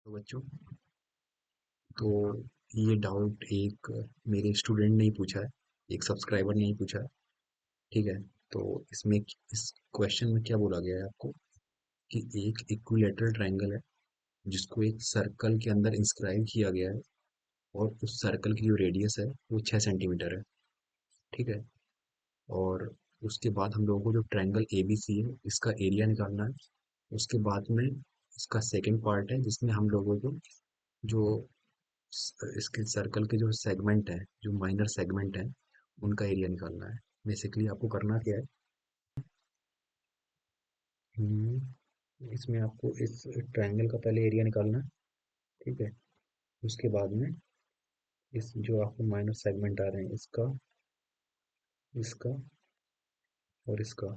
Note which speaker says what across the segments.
Speaker 1: तो बच्चों, तो ये डाउट एक मेरे स्टूडेंट ने ही पूछा है, एक सब्सक्राइबर ने ही पूछा है। ठीक है। तो इसमें इस क्वेश्चन में क्या बोला गया है आपको कि एक इक्विलेटरल ट्रायंगल है जिसको एक सर्कल के अंदर इंस्क्राइब किया गया है और उस सर्कल की जो रेडियस है वो 6 सेंटीमीटर है। ठीक है। और उसके बाद हम लोगों को जो ट्रायंगल ए बी सी है इसका एरिया निकालना है। उसके बाद में इसका सेकंड पार्ट है जिसमें हम लोगों को जो इसके सर्कल के जो सेगमेंट है, जो माइनर सेगमेंट है, उनका एरिया निकालना है। बेसिकली आपको करना क्या है, इसमें आपको इस ट्रायंगल का पहले एरिया निकालना है। ठीक है। उसके बाद में इस जो आपको माइनर सेगमेंट आ रहे हैं इसका, इसका और इसका,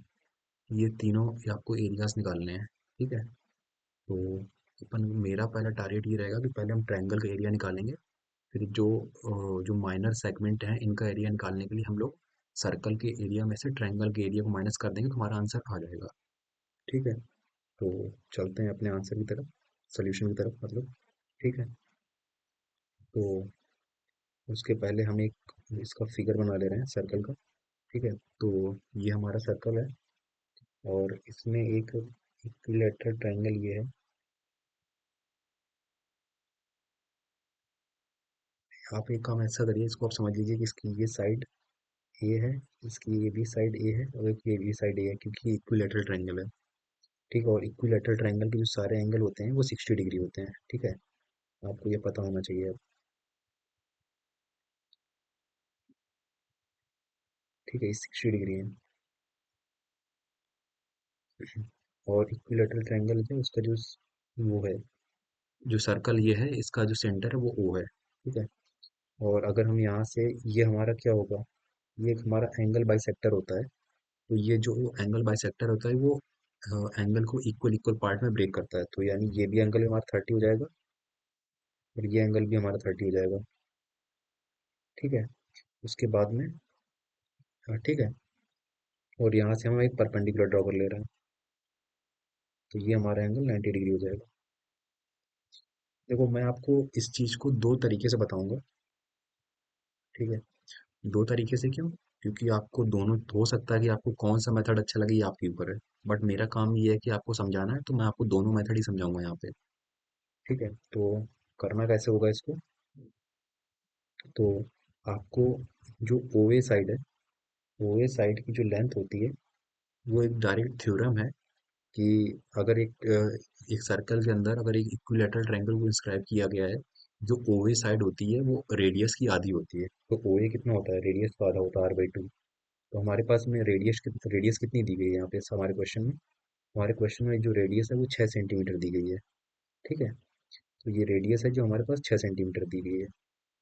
Speaker 1: ये तीनों ये आपको एरियाज निकालने हैं। ठीक है। तो अपन मेरा पहला टारगेट ये रहेगा कि पहले हम ट्रायंगल का एरिया निकालेंगे। फिर जो माइनर सेगमेंट हैं इनका एरिया निकालने के लिए हम लोग सर्कल के एरिया में से ट्रायंगल के एरिया को माइनस कर देंगे तो हमारा आंसर आ जाएगा। ठीक है। तो चलते हैं अपने आंसर की तरफ, सोल्यूशन की तरफ मतलब। ठीक है। तो उसके पहले हम एक इसका फिगर बना ले रहे हैं सर्कल का। ठीक है। तो ये हमारा सर्कल है और इसमें एक इक्विलेटरल ट्रायंगल ये है। आप एक काम ऐसा करिए, इसको आप समझ लीजिए कि इसकी ये साइड ए है, इसकी ये भी साइड ए है और एक ये भी साइड ए है क्योंकि इक्विलेटरल ट्रायंगल है। ठीक है। और इक्विलेटरल ट्रायंगल के जो सारे एंगल होते हैं वो 60 डिग्री होते हैं। ठीक है। आपको ये पता होना चाहिए अब। ठीक है, ये 60 डिग्री है। और इक्विलेटरल ट्रायंगल है उसका जो वो है, जो सर्कल ये है इसका जो सेंटर है वो ओ है। ठीक है। और अगर हम यहाँ से, ये हमारा क्या होगा, ये एक हमारा एंगल बाइसेक्टर होता है। तो ये जो एंगल बाइसेक्टर होता है वो एंगल को इक्वल इक्वल पार्ट में ब्रेक करता है। तो यानी ये भी एंगल हमारा 30 हो जाएगा और ये एंगल भी हमारा 30 हो जाएगा। ठीक है। उसके बाद में ठीक है। और यहाँ से हम एक परपेंडिकुलर ड्रॉ कर ले रहे हैं। तो ये हमारा एंगल 90 डिग्री हो जाएगा। देखो, मैं आपको इस चीज़ को दो तरीके से बताऊंगा। ठीक है। दो तरीके से क्यों? क्योंकि आपको दोनों हो सकता है कि आपको कौन सा मेथड अच्छा लगे ये आपके ऊपर है। बट मेरा काम ये है कि आपको समझाना है तो मैं आपको दोनों मेथड ही समझाऊंगा यहाँ पे। ठीक है। तो करना कैसे होगा इसको, तो आपको जो ओ ए साइड है, ओ ए साइड की जो लेंथ होती है वो एक डायरेक्ट थ्योरम है कि अगर एक सर्कल के अंदर अगर एक इक्विलेटरल ट्रायंगल को इंस्क्राइब किया गया है, जो ओ ए साइड होती है वो रेडियस की आधी होती है। तो ओ ए कितना होता है, रेडियस का आधा होता है R/2। तो हमारे पास में रेडियस कितनी दी गई है यहाँ पे हमारे क्वेश्चन में, हमारे क्वेश्चन में जो रेडियस है वो 6 सेंटीमीटर दी गई है। ठीक है। तो ये रेडियस है जो हमारे पास 6 सेंटीमीटर दी गई है।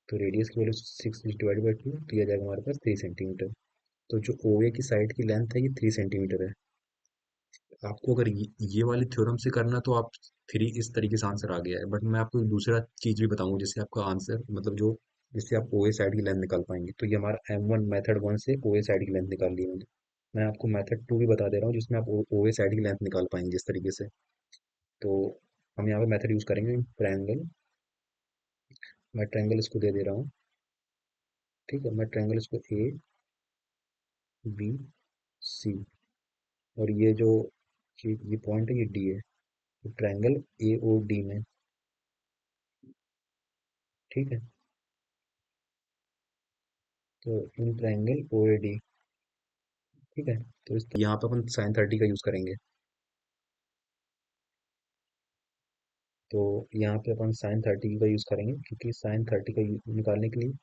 Speaker 1: तो रेडियस की वैल्यू 6 डिवाइड बाई 2 तो ये आ जाएगा हमारे पास 3 सेंटीमीटर। तो जो ओ ए की साइड की लेंथ है ये 3 सेंटीमीटर है। आपको अगर ये वाली थ्योरम से करना तो आप थ्री इस तरीके से आंसर आ गया है। बट मैं आपको एक दूसरा चीज भी बताऊंगा जिससे आपका आंसर मतलब जो जिससे आप ओ ए साइड की लेंथ निकाल पाएंगे। तो ये हमारा M1 मेथड 1 से ओ ए साइड की लेंथ निकाल ली मैंने। मैं आपको मेथड 2 भी बता दे रहा हूँ जिसमें आप ओ ए साइड की लेंथ निकाल पाएंगे इस तरीके से। तो हम यहाँ पे मेथड यूज करेंगे ट्रायंगल। मैं ट्रायंगल इसको दे दे रहा हूँ। ठीक है। मैं ट्रायंगल इसको ए बी सी, और ये जो ये पॉइंट है ये डी है। तो ट्रायंगल ए ओ डी में। ठीक है। तो in triangle O A D. ठीक है। तो इस यहाँ पे अपन sin 30 का यूज करेंगे। तो यहाँ पे अपन sin 30 का यूज करेंगे क्योंकि sin 30 का निकालने के लिए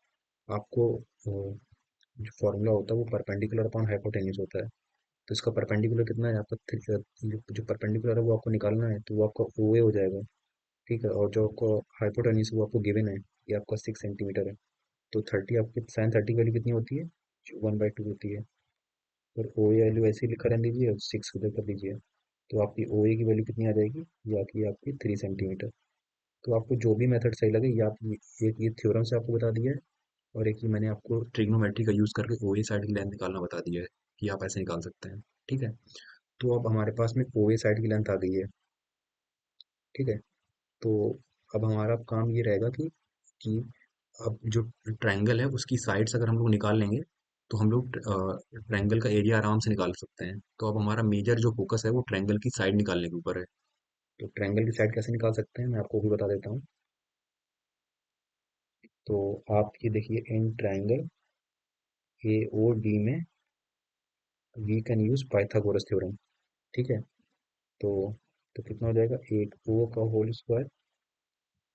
Speaker 1: आपको जो फॉर्मूला होता है वो परपेंडिकुलर अपॉन हाइपोटेन्यूज होता है। तो इसका परपेंडिकुलर कितना है आपका जो परपेंडिकुलर है वो आपको निकालना है तो वो आपका ओ ए हो जाएगा। ठीक है। और जो आपको हाइपोटेन्यूज वो आपको गिवन है, ये आपका 6 सेंटीमीटर है। तो 30 आपकी sin 30 वैल्यू कितनी होती है, 1/2 होती है। और ओ ए वैल्यू ऐसे ही लिखा रहने दीजिए और 6 उधर कर दीजिए। तो आपकी ओ ए की वैल्यू कितनी आ जाएगी, ये आती है आपकी 3 सेंटीमीटर। तो आपको जो भी मेथड सही लगे, ये आप एक ये थ्योरम से आपको बता दिया है और एक ही मैंने आपको ट्रिग्नोमेट्री का यूज करके ओ ए साइड की लेंथ निकालना बता दिया है कि आप ऐसे निकाल सकते हैं। ठीक है। तो अब हमारे पास में ओ ए साइड की लेंथ आ गई है। ठीक है। तो अब हमारा काम ये रहेगा कि अब जो ट्रायंगल है उसकी साइड्स अगर हम लोग निकाल लेंगे तो हम लोग ट्रायंगल का एरिया आराम से निकाल सकते हैं। तो अब हमारा मेजर जो फोकस है वो ट्रायंगल की साइड निकालने के ऊपर है। तो ट्रायंगल की साइड कैसे निकाल सकते हैं मैं आपको भी बता देता हूँ। तो आप ये देखिए, in triangle A O D में we can use Pythagoras theorem. ठीक है। तो तो कितना हो जाएगा, एट ओ का whole square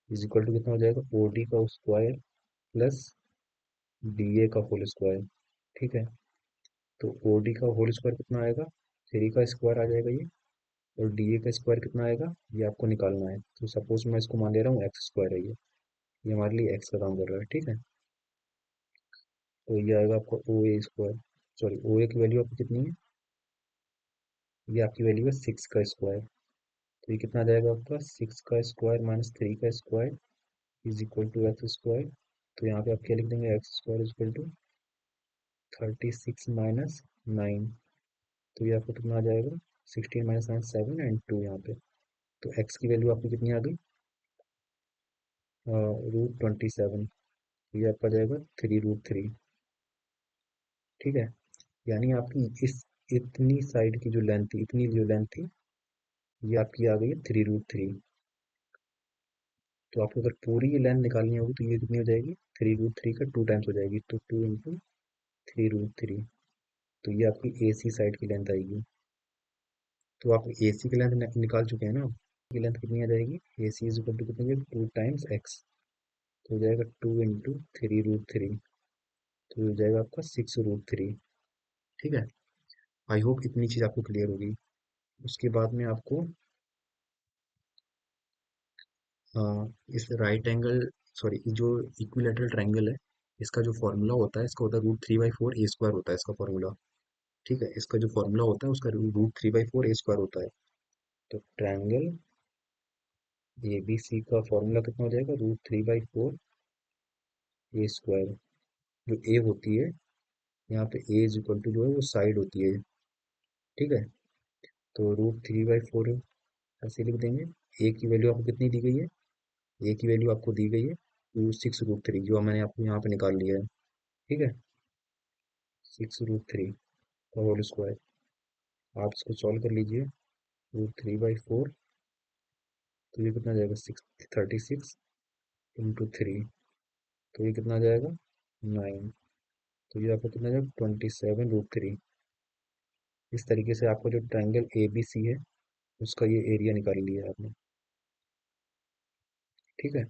Speaker 1: is equal to कितना हो जाएगा, ओ डी का स्क्वायर प्लस डी ए का होल स्क्वायर। ठीक है। तो ओ डी का होल स्क्वायर कितना आएगा, थ्री का स्क्वायर आ जाएगा ये, और डी ए का स्क्वायर कितना आएगा ये आपको निकालना है। तो सपोज मैं इसको मान ले रहा हूँ एक्स स्क्वायर है ये हमारे लिए एक्स का काम कर रहा है। ठीक है। तो ये आएगा आपका ओ ए स्क्वायर, सॉरी ओ ए की वैल्यू आपकी कितनी है, ये आपकी वैल्यू है सिक्स का स्क्वायर। तो ये कितना आ जाएगा आपका, सिक्स का स्क्वायर माइनस थ्री का square is equal to X square. तो यहाँ पे आप क्या लिख देंगे, X square is equal to 36 - 9। तो ये आपको कितना आ जाएगा, 16 - 9 7 एंड 2 यहाँ पे। तो एक्स की वैल्यू आपकी कितनी आ गई, √27। ये आपका जाएगा 3√3। ठीक है। यानी आपकी इस इतनी साइड की जो लेंथ थी, इतनी जो लेंथ थी, ये आपकी आ गई है 3√3। तो आपको अगर पूरी ये लेंथ निकालनी होगी तो ये कितनी हो जाएगी, 3√3 का 2 टाइम्स हो जाएगी, तो 2 × 3√3। तो ये आपकी ए सी साइड की लेंथ आएगी। तो आप ए सी की लेंथ निकाल चुके हैं ना, की लेंथ कितनी आ जाएगी, ए सी इज इक्वल टू कितनी, 2 टाइम्स एक्स। तो हो जाएगा 2 × 3√3। तो हो जाएगा आपका 6√3। ठीक है। आई होप इतनी चीज़ आपको क्लियर होगी। उसके बाद में आपको अ, इस राइट एंगल, सॉरी जो इक्विलेटरल ट्रायंगल है, इसका जो फॉर्मूला होता है, इसका होता है √3/4 a² होता है इसका फॉर्मूला। ठीक है। इसका जो फॉर्मूला होता है उसका √3/4 a² होता है। तो ट्रायंगल ए बी सी का फॉर्मूला कितना हो जाएगा, √3/4 a²। जो ए होती है, यहाँ पे ए इज इक्वल टू जो है वो साइड होती है। ठीक है। तो √3/4 ऐसे लिख देंगे। ए की वैल्यू आपको कितनी दी गई है, ए की वैल्यू आपको दी गई है 6√3, जो मैंने आपको यहाँ पे निकाल लिया है। ठीक है। 6√3 का होल स्क्वायर, आप इसको सॉल्व कर लीजिए। √3/4, तो ये कितना जाएगा, 36 × 3। तो ये कितना आ जाएगा, 9। तो ये आपको कितना जाएगा, 27√3। इस तरीके से आपका जो ट्रायंगल ए बी सी है उसका ये एरिया निकाल लिया है आपने। ठीक है।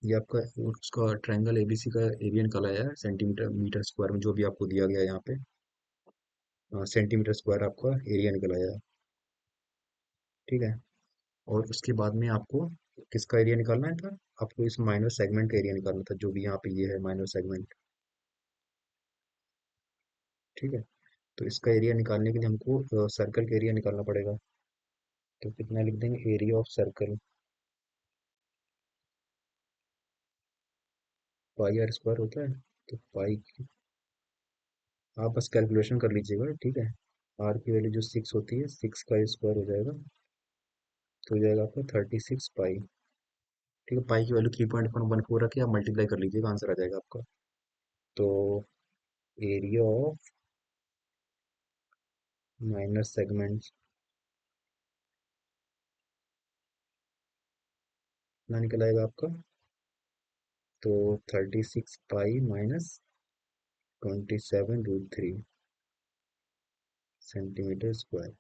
Speaker 1: ये आपका उसका ट्रायंगल एबीसी का एरिया निकाला है सेंटीमीटर मीटर स्क्वायर में, जो भी आपको दिया गया है यहाँ पे, सेंटीमीटर स्क्वायर आपका एरिया निकला है। ठीक है। और उसके बाद में आपको किसका एरिया निकालना है था, आपको इस माइनर सेगमेंट का एरिया निकालना था, जो भी यहाँ पे ये है माइनर सेगमेंट। ठीक है। तो इसका एरिया निकालने के लिए हमको सर्कल का एरिया निकालना पड़ेगा। तो कितना लिख देंगे, एरिया ऑफ सर्कल πr² होता है। तो पाई, आप बस कैलकुलेशन कर लीजिएगा। ठीक है। आर की वैल्यू जो 6 होती है, 6 का स्क्वायर हो जाएगा, तो हो जाएगा आपका 36 पाई। ठीक है। पाई की वैल्यू 3.14 रखिए, आप मल्टीप्लाई कर लीजिएगा, आंसर आ जाएगा आपका। तो एरिया ऑफ माइनर सेगमेंट कितना निकल आएगा आपका, तो 36 पाई माइनस 27√3 सेंटीमीटर स्क्वायर।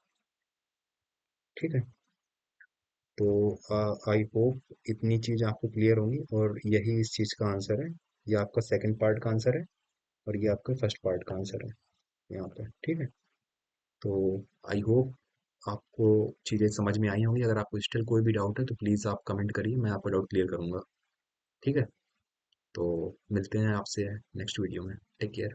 Speaker 1: ठीक है। तो आई होप इतनी चीज़ आपको क्लियर होंगी, और यही इस चीज़ का आंसर है। ये आपका सेकंड पार्ट का आंसर है, और ये आपका फर्स्ट पार्ट का आंसर है यहाँ पे। ठीक है। तो आई होप आपको चीज़ें समझ में आई होंगी। अगर आपको स्टिल कोई भी डाउट है तो प्लीज़ आप कमेंट करिए, मैं आपका डाउट क्लियर करूँगा। ठीक है। तो मिलते हैं आपसे नेक्स्ट वीडियो में। Take care.